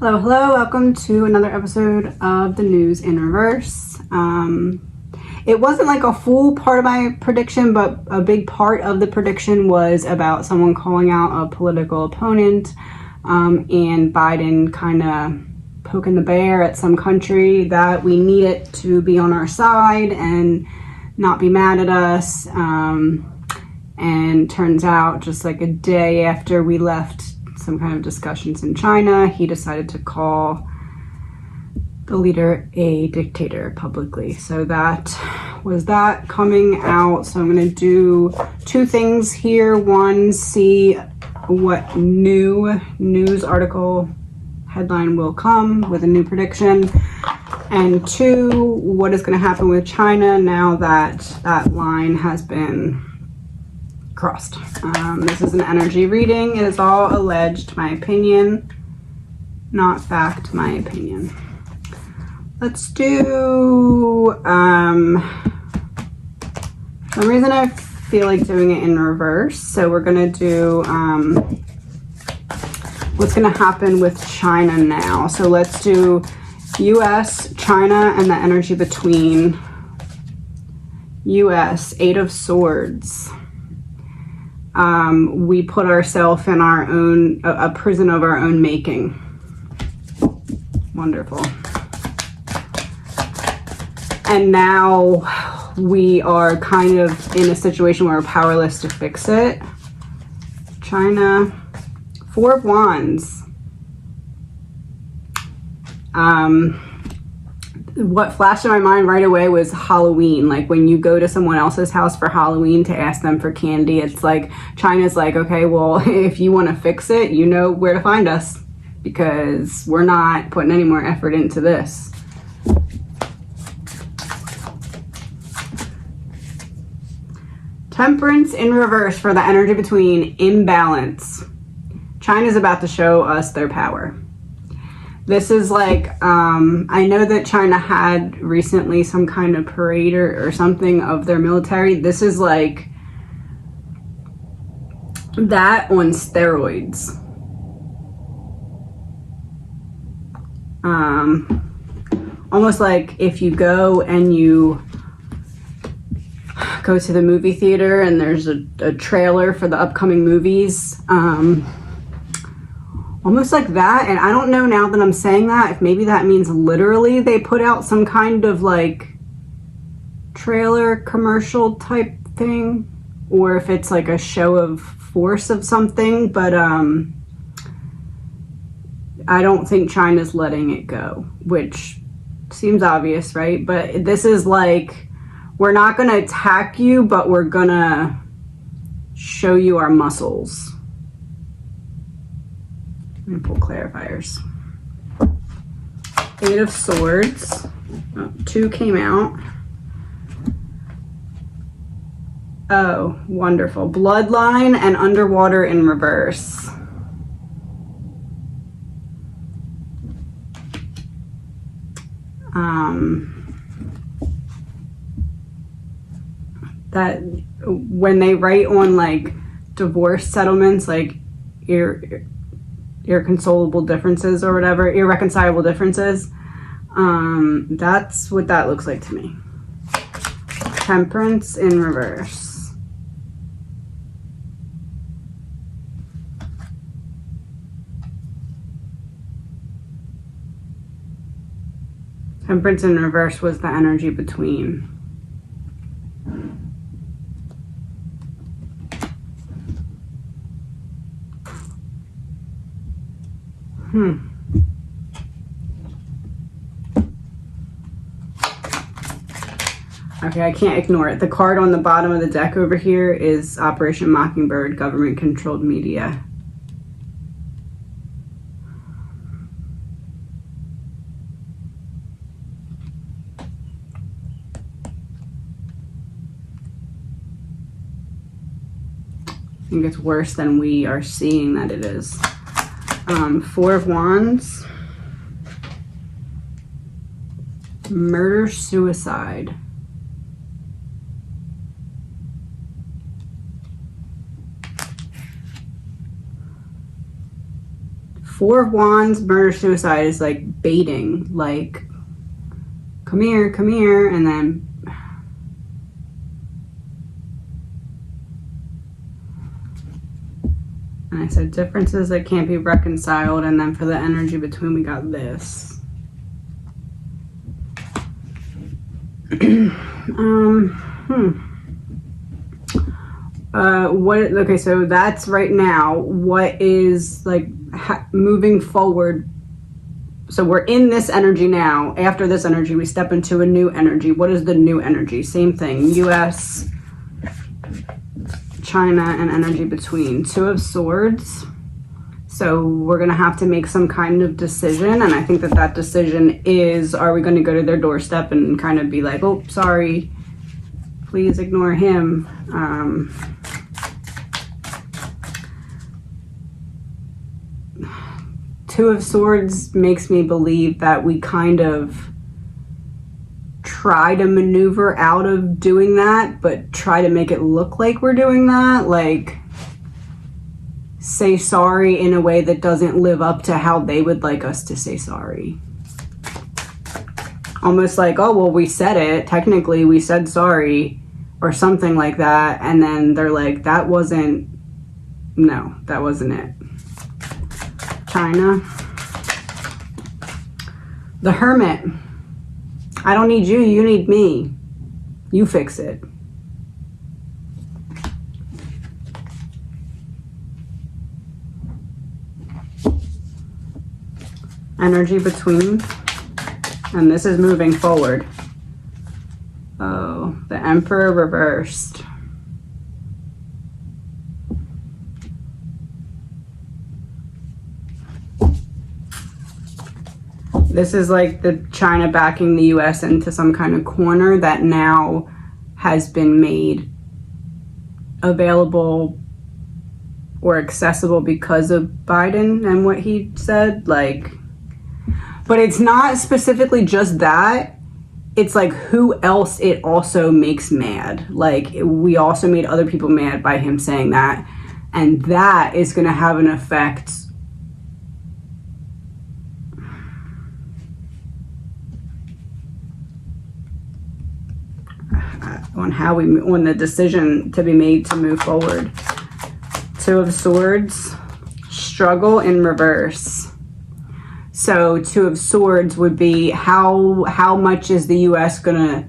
Hello, hello, welcome to another episode of the News in Reverse. It wasn't like a full part of my prediction, but a big part of the prediction was about someone calling out a political opponent and Biden kind of poking the bear at some country that we need it to be on our side and not be mad at us. And turns out just like a day after we left some kind of discussions in China, he decided to call the leader a dictator publicly. So that was that coming out. So I'm going to do two things here. One, see what new news article headline will come with a new prediction. And two, what is going to happen with China now that that line has been crossed. This is an energy reading. It is all alleged, my opinion, not fact, my opinion. Let's do, for some reason I feel like doing it in reverse. So we're going to do what's going to happen with China now. So let's do US, China, and the energy between. US, Eight of Swords. We put ourselves in our own, a prison of our own making. Wonderful. And now we are kind of in a situation where we're powerless to fix it. China, Four of Wands. What flashed in my mind right away was Halloween. Like when you go to someone else's house for Halloween to ask them for candy, it's like China's like, okay, well, if you want to fix it, you know where to find us because we're not putting any more effort into this. Temperance in reverse for the energy between. Imbalance. China's about to show us their power. This is like, I know that China had recently some kind of parade or something of their military. This is like that on steroids. Almost like if you go and you go to the movie theater and there's a trailer for the upcoming movies, almost like that. And I don't know now that I'm saying that if maybe that means literally they put out some kind of like trailer commercial type thing, or if it's like a show of force of something. But I don't think China's letting it go, which seems obvious, right? But this is like, we're not going to attack you, but we're going to show you our muscles. Let me pull clarifiers. Eight of Swords. Oh, two came out. Oh, wonderful. Bloodline and underwater in reverse. That when they write on like divorce settlements, like irreconcilable differences or whatever, irreconcilable differences, that's what that looks like to me. Temperance in reverse. Temperance in reverse was the energy between. Okay, I can't ignore it. The card on the bottom of the deck over here is Operation Mockingbird, government-controlled media. I think it's worse than we are seeing that it is. Four of Wands. Murder, suicide. Four of Wands, murder, suicide is like baiting, like, come here, and then and I said differences that can't be reconciled, and then for the energy between we got this. Okay, so that's right now. What is like moving forward? So we're in this energy now. After this energy, we step into a new energy. What is the new energy? Same thing. US, China, and energy between. Two of Swords. So we're going to have to make some kind of decision. And I think that that decision is, are we going to go to their doorstep and kind of be like, oh, sorry, please ignore him. Two of Swords makes me believe that we kind of try to maneuver out of doing that, but try to make it look like we're doing that. Like, say sorry in a way that doesn't live up to how they would like us to say sorry. Almost like, oh, well, we said it. Technically, we said sorry or something like that. And then they're like, that wasn't it. China. The Hermit. I don't need you, you need me. You fix it. Energy between. And this is moving forward. Oh, the Emperor reversed. This is like the China backing the US into some kind of corner that now has been made available or accessible because of Biden and what he said. Like, but it's not specifically just that. It's like who else it also makes mad. Like, we also made other people mad by him saying that. And that is going to have an effect on the decision to be made to move forward. Two of Swords, struggle in reverse. So Two of Swords would be how much is the US gonna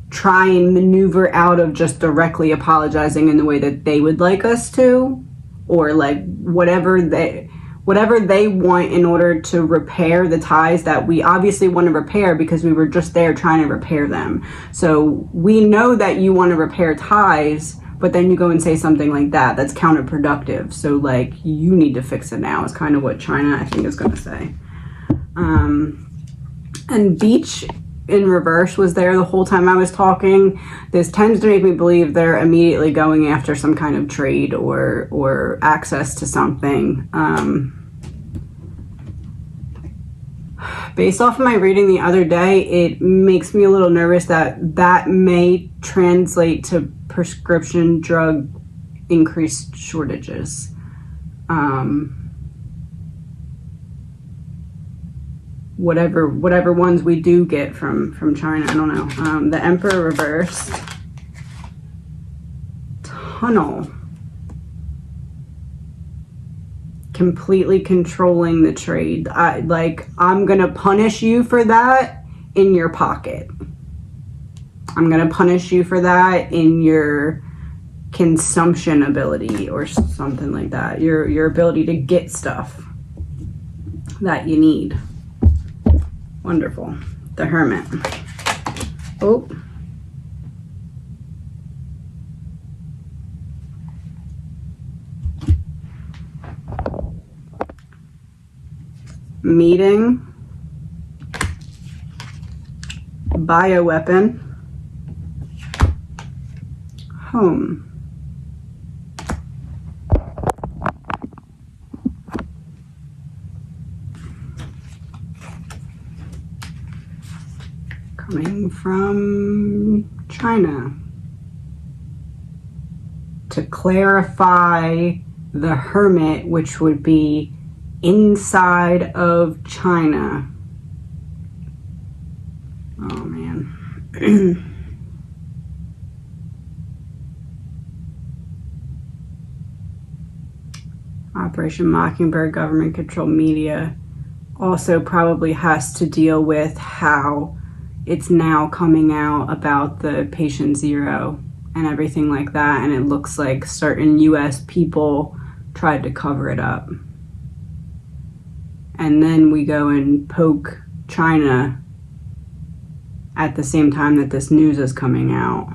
try and maneuver out of just directly apologizing in the way that they would like us to, or like whatever they want in order to repair the ties that we obviously want to repair, because we were just there trying to repair them. So we know that you want to repair ties, but then you go and say something like that. That's counterproductive. So like, you need to fix it now is kind of what China, I think, is going to say. And Beach in reverse was there the whole time I was talking. This tends to make me believe they're immediately going after some kind of trade or access to something. Based off of my reading the other day, it makes me a little nervous that that may translate to prescription drug increased shortages. Whatever ones we do get from China, I don't know. The Emperor reversed. Tunnel. Completely controlling the trade. I'm gonna punish you for that in your pocket. I'm gonna punish you for that in your consumption ability or something like that. Your ability to get stuff that you need. Wonderful. The Hermit. Oh. Meeting. Bioweapon. Home. Coming from China. To clarify the Hermit, which would be inside of China. Oh man. Operation Mockingbird, government controlled media, also probably has to deal with how it's now coming out about the patient zero and everything like that, and it looks like certain US people tried to cover it up. And then we go and poke China at the same time that this news is coming out.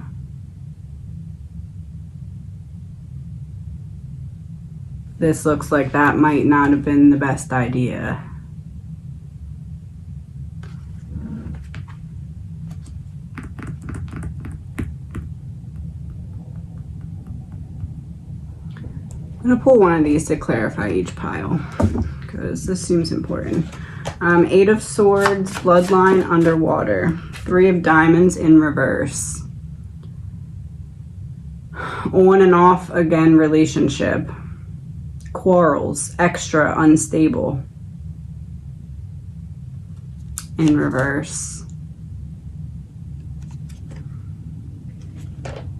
This looks like that might not have been the best idea. I'm going to pull one of these to clarify each pile, because this seems important. 8 of Swords, Bloodline, Underwater. 3 of Diamonds in reverse. On and off again relationship. Quarrels, extra unstable. In reverse.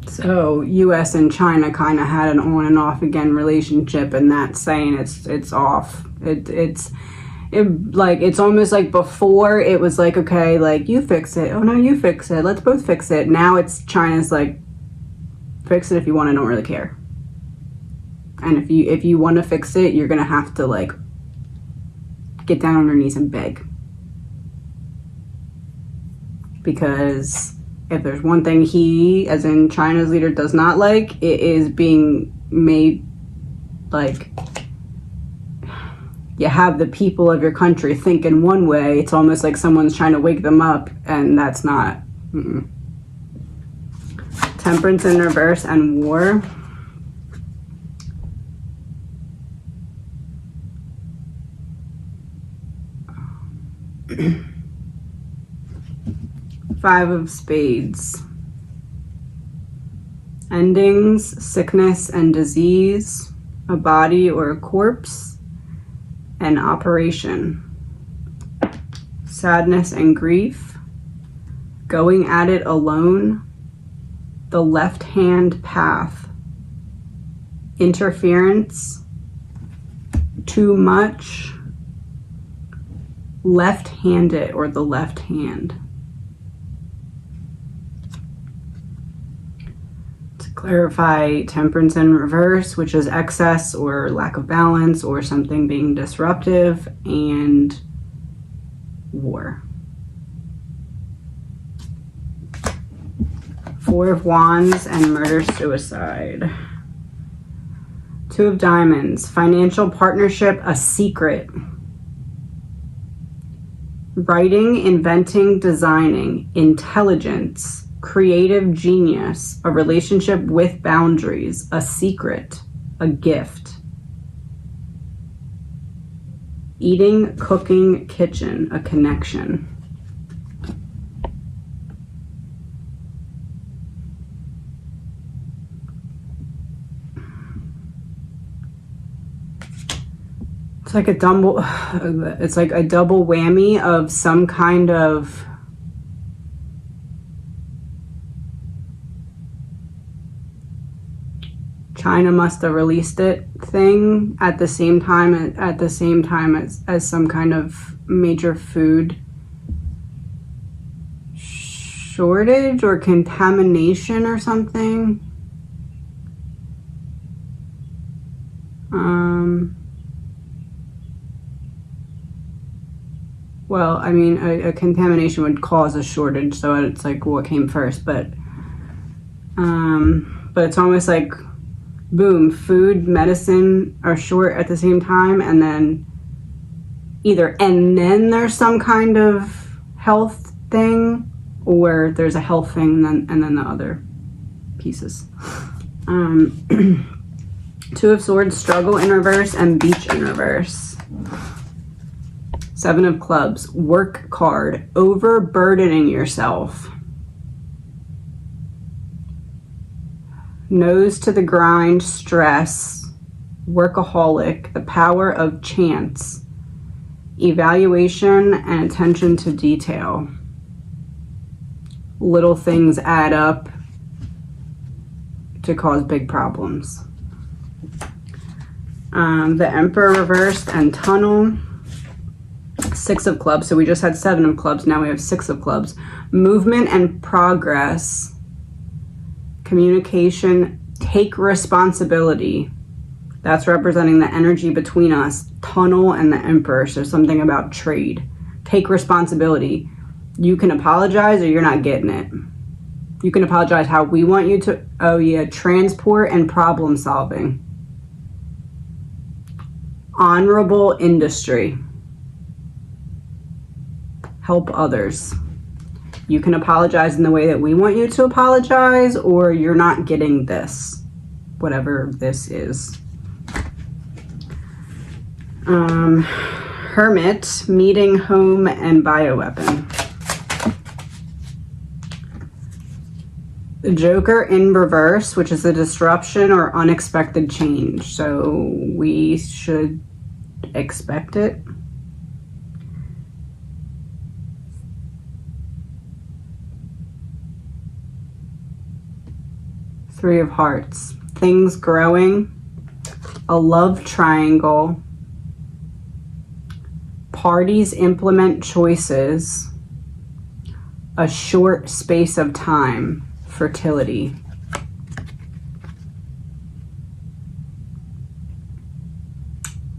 So US and China kind of had an on and off again relationship, and that's saying it's off. It's almost like before it was like, okay, like you fix it. Oh no, you fix it. Let's both fix it. Now it's China's like, fix it if you want. I don't really care. And if you want to fix it, you're gonna have to like get down on your knees and beg. Because if there's one thing he, as in China's leader, does not like, it is being made like you have the people of your country think in one way. It's almost like someone's trying to wake them up, and that's not. Temperance in reverse and war. Five of Spades. Endings, sickness and disease, a body or a corpse, and operation. Sadness and grief, going at it alone, the left-hand path, interference, too much, left-handed or the left hand. Clarify temperance in reverse, which is excess or lack of balance or something being disruptive, and war. 4 of Wands and murder-suicide. 2 of Diamonds, financial partnership, a secret. Writing, inventing, designing, intelligence, creative genius, a relationship with boundaries, a secret, a gift. Eating, cooking, kitchen, a connection. It's like a double whammy of some kind of China must have released it thing at the same time as some kind of major food shortage or contamination or something. Well, I mean, a contamination would cause a shortage, so it's like what came first, but it's almost like boom, food, medicine are short at the same time, and then there's some kind of health thing, or there's a health thing and then the other pieces. 2 of Swords, struggle in reverse and beach in reverse. 7 of Clubs, work card, overburdening yourself. Nose to the grind, stress, workaholic, the power of chance, evaluation and attention to detail. Little things add up to cause big problems. The Emperor reversed and tunnel. 6 of clubs. So we just had 7 of clubs. Now we have 6 of clubs. Movement and progress. Communication. Take responsibility. That's representing the energy between us. Tunnel and the Emperor. So something about trade. Take responsibility. You can apologize or you're not getting it. You can apologize how we want you to. Oh yeah, transport and problem solving. Honorable industry. Help others. You can apologize in the way that we want you to apologize, or you're not getting this, whatever this is. Hermit, meeting, home, and bioweapon. The Joker in reverse, which is a disruption or unexpected change. So we should expect it. Three of Hearts. Things growing. A love triangle. Parties implement choices. A short space of time. Fertility.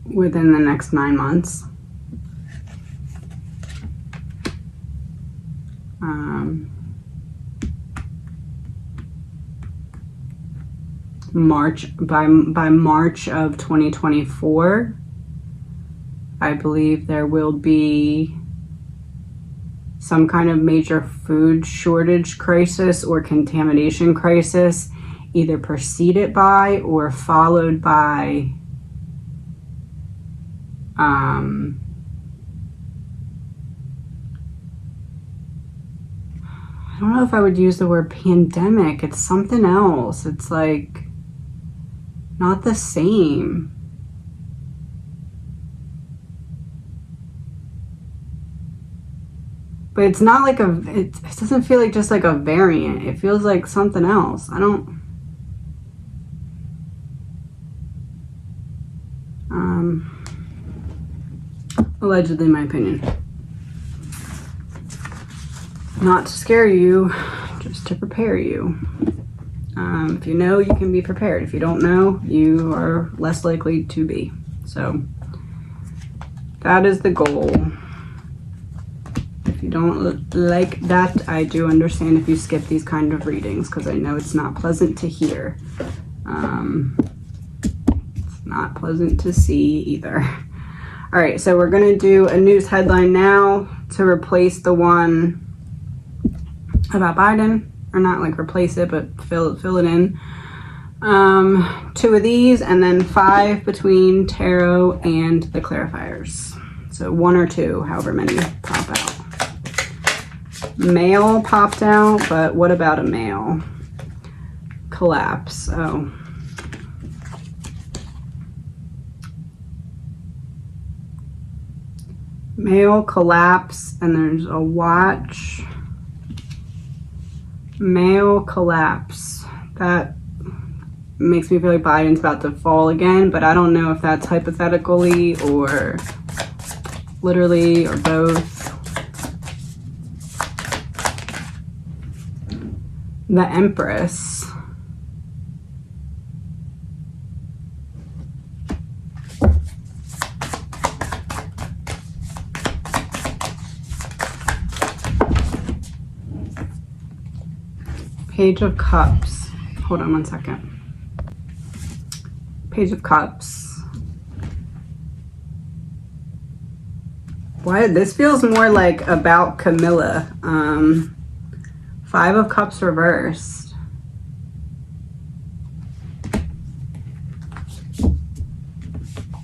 Within the next 9 months. By March of 2024, I believe there will be some kind of major food shortage crisis or contamination crisis, either preceded by or followed by I don't know if I would use the word pandemic. It's something else. It's like not the same. But it's not like it doesn't feel like just like a variant. It feels like something else. I don't, allegedly, my opinion. Not to scare you, just to prepare you. If you know, you can be prepared. If you don't know, you are less likely to be. So that is the goal. If you don't like that, I do understand if you skip these kind of readings, because I know it's not pleasant to hear. It's not pleasant to see either. All right, so we're going to do a news headline now to replace the one about Biden. Or not like replace it, but fill it in. 2 of these, and then 5 between tarot and the clarifiers. So 1 or 2, however many pop out. Male popped out, but what about a male? Collapse. Oh. Male collapse, and there's a watch. Male collapse. That makes me feel like Biden's about to fall again, but I don't know if that's hypothetically or literally or both. The Empress. Page of Cups. Hold on 1 second. Page of Cups. Why? This feels more like about Camilla. 5 of Cups reversed.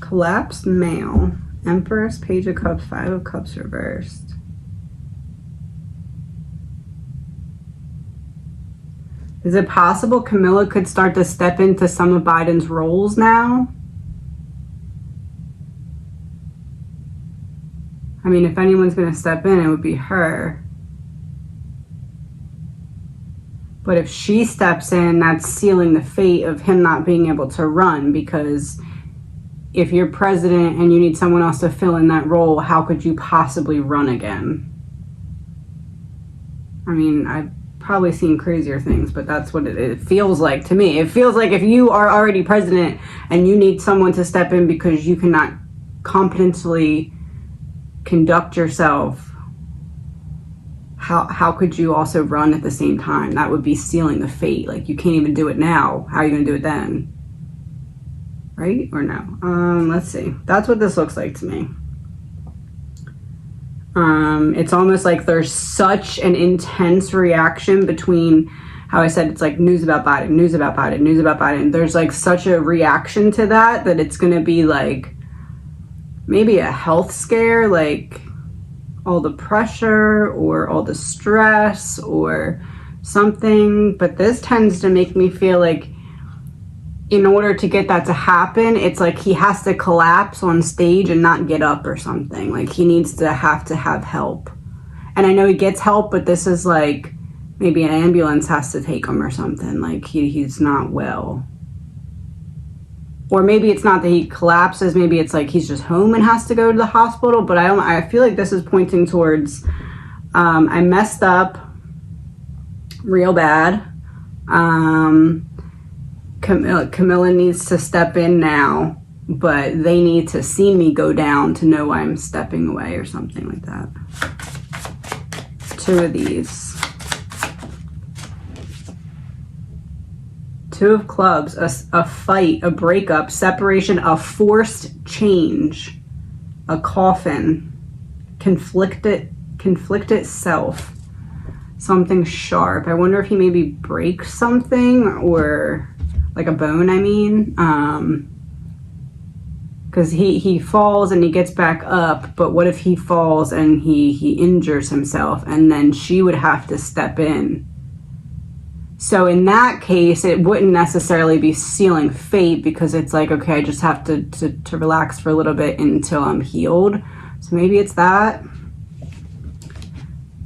Collapsed male. Empress, Page of Cups, 5 of Cups reversed. Is it possible Camilla could start to step into some of Biden's roles now? I mean, if anyone's going to step in, it would be her. But if she steps in, that's sealing the fate of him not being able to run, because if you're president and you need someone else to fill in that role, how could you possibly run again? I mean, I've probably seen crazier things, but that's what it feels like to me. It feels like if you are already president and you need someone to step in because you cannot competently conduct yourself, how could you also run at the same time? That would be sealing the fate. Like, you can't even do it now. How are you going to do it then? Right? Or no? Let's see. That's what this looks like to me. It's almost like there's such an intense reaction between how I said it's like news about Biden, news about Biden, news about Biden. There's like such a reaction to that it's going to be like maybe a health scare, like all the pressure or all the stress or something. But this tends to make me feel like in order to get that to happen, it's like he has to collapse on stage and not get up or something. Like, he needs to have help. And I know he gets help, but this is like maybe an ambulance has to take him or something. Like, he's not well. Or maybe it's not that he collapses. Maybe it's like he's just home and has to go to the hospital. But I feel like this is pointing towards I messed up real bad. Camilla needs to step in now, but they need to see me go down to know I'm stepping away or something like that. 2 of these. 2 of clubs, a fight, a breakup, separation, a forced change, a coffin, conflicted self, something sharp. I wonder if he maybe breaks something, or like a bone, I mean, because he falls and he gets back up, but what if he falls and he injures himself, and then she would have to step in? So in that case, it wouldn't necessarily be sealing fate, because it's like, okay, I just have to relax for a little bit until I'm healed. So maybe it's that.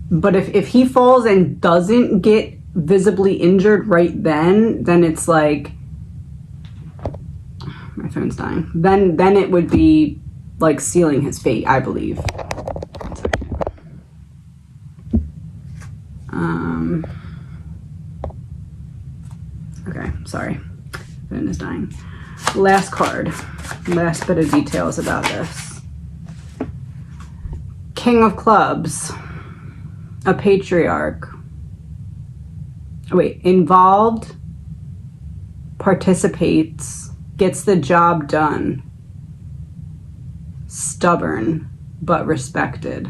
But if he falls and doesn't get visibly injured right then it's like, my phone's dying. Then it would be like sealing his fate, I believe. Okay, sorry. Phone is dying. Last card. Last bit of details about this. King of Clubs. A patriarch. Wait, involved, participates, gets the job done, stubborn but respected.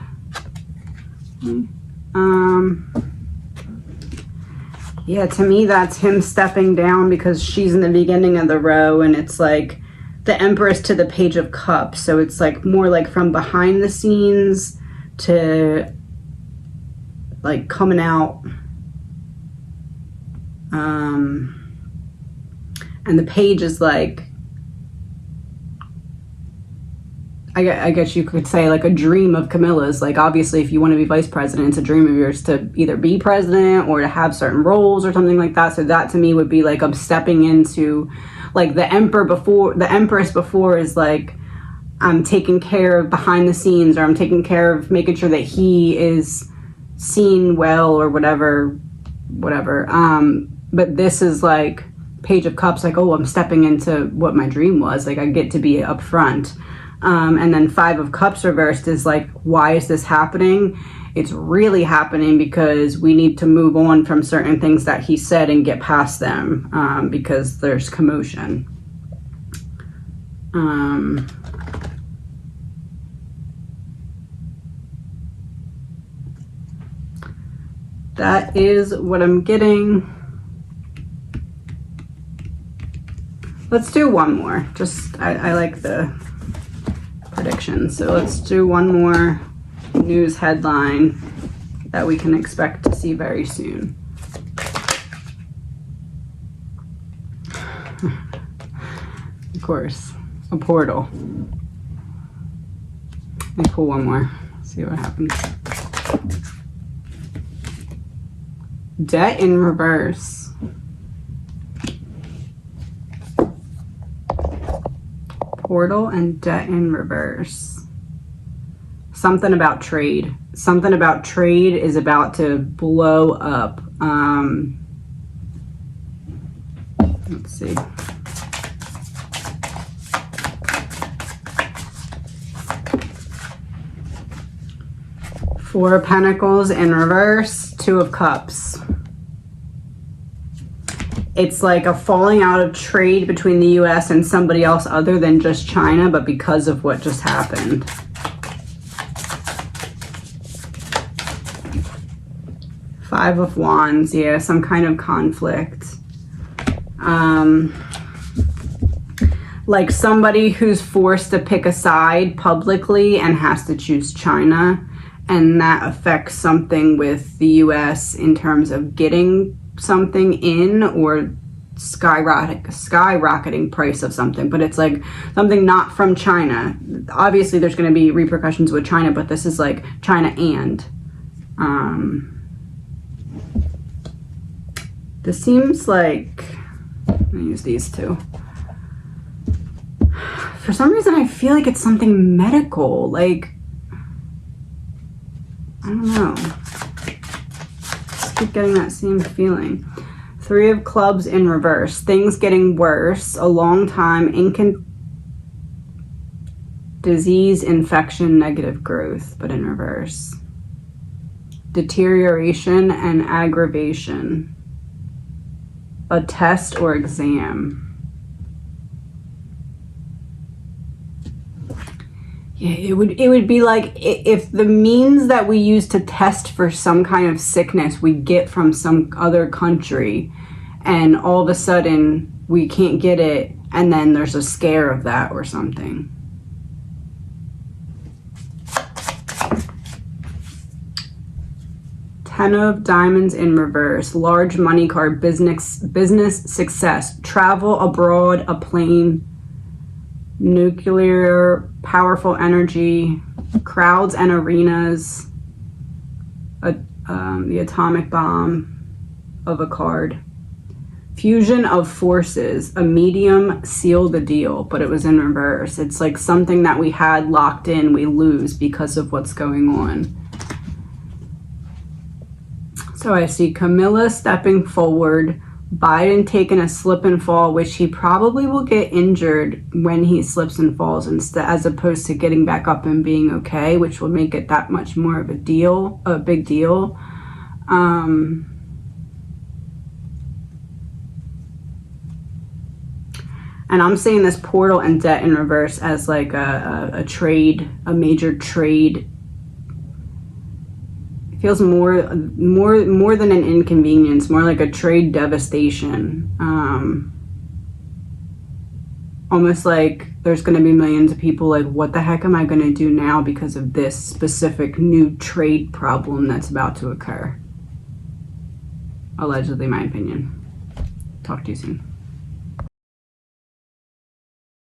Yeah, to me that's him stepping down because she's in the beginning of the row, and it's like the Empress to the Page of Cups, so it's like more like from behind the scenes to like coming out. And the Page is like, I guess you could say like a dream of Camilla's. Like, obviously if you want to be vice president, it's a dream of yours to either be president or to have certain roles or something like that. So that to me would be like, I'm stepping into, like, the Empress before is like, I'm taking care of behind the scenes, or I'm taking care of making sure that he is seen well or whatever. But this is like Page of Cups, like, oh, I'm stepping into what my dream was. Like, I get to be up front. And then 5 of Cups reversed is like, why is this happening? It's really happening because we need to move on from certain things that he said and get past them, because there's commotion. That is what I'm getting. Let's do one more. Just, I like the prediction. So let's do one more news headline that we can expect to see very soon. Of course, a portal. Let me pull one more. See what happens. Debt in reverse. Portal and debt in reverse. Something about trade. Something about trade is about to blow up. Let's see. Four of Pentacles in reverse, Two of Cups. It's like a falling out of trade between the US and somebody else other than just China, but because of what just happened. Five of Wands, yeah, some kind of conflict. Like somebody who's forced to pick a side publicly and has to choose China, and that affects something with the US in terms of getting something in or skyrocketing price of something, but it's like something not from China. Obviously there's going to be repercussions with China, but this is like China and this seems like, let me use these two. For some reason I feel like it's something medical, like I don't know. Just keep getting that same feeling. Three of Clubs in reverse. Things getting worse. A long time. Disease, infection, negative growth, but in reverse. Deterioration and aggravation. A test or exam. Yeah, it would be like if the means that we use to test for some kind of sickness we get from some other country, and all of a sudden we can't get it, and then there's a scare of that or something. Ten of Diamonds in reverse. Large money card, business success, travel abroad, a plane, nuclear, powerful energy, crowds and arenas, the atomic bomb of a card. Fusion of forces, a medium, seal the deal, but it was in reverse. It's like something that we had locked in, we lose because of what's going on. So I see Camilla stepping forward, Biden taking a slip and fall, which he probably will get injured when he slips and falls instead, as opposed to getting back up and being okay, which will make it that much more of a big deal. And I'm seeing this portal and debt in reverse as like a trade, a major trade. It feels more than an inconvenience, more like a trade devastation. Almost like there's going to be millions of people like, what the heck am I going to do now because of this specific new trade problem that's about to occur? Allegedly, my opinion. Talk to you soon.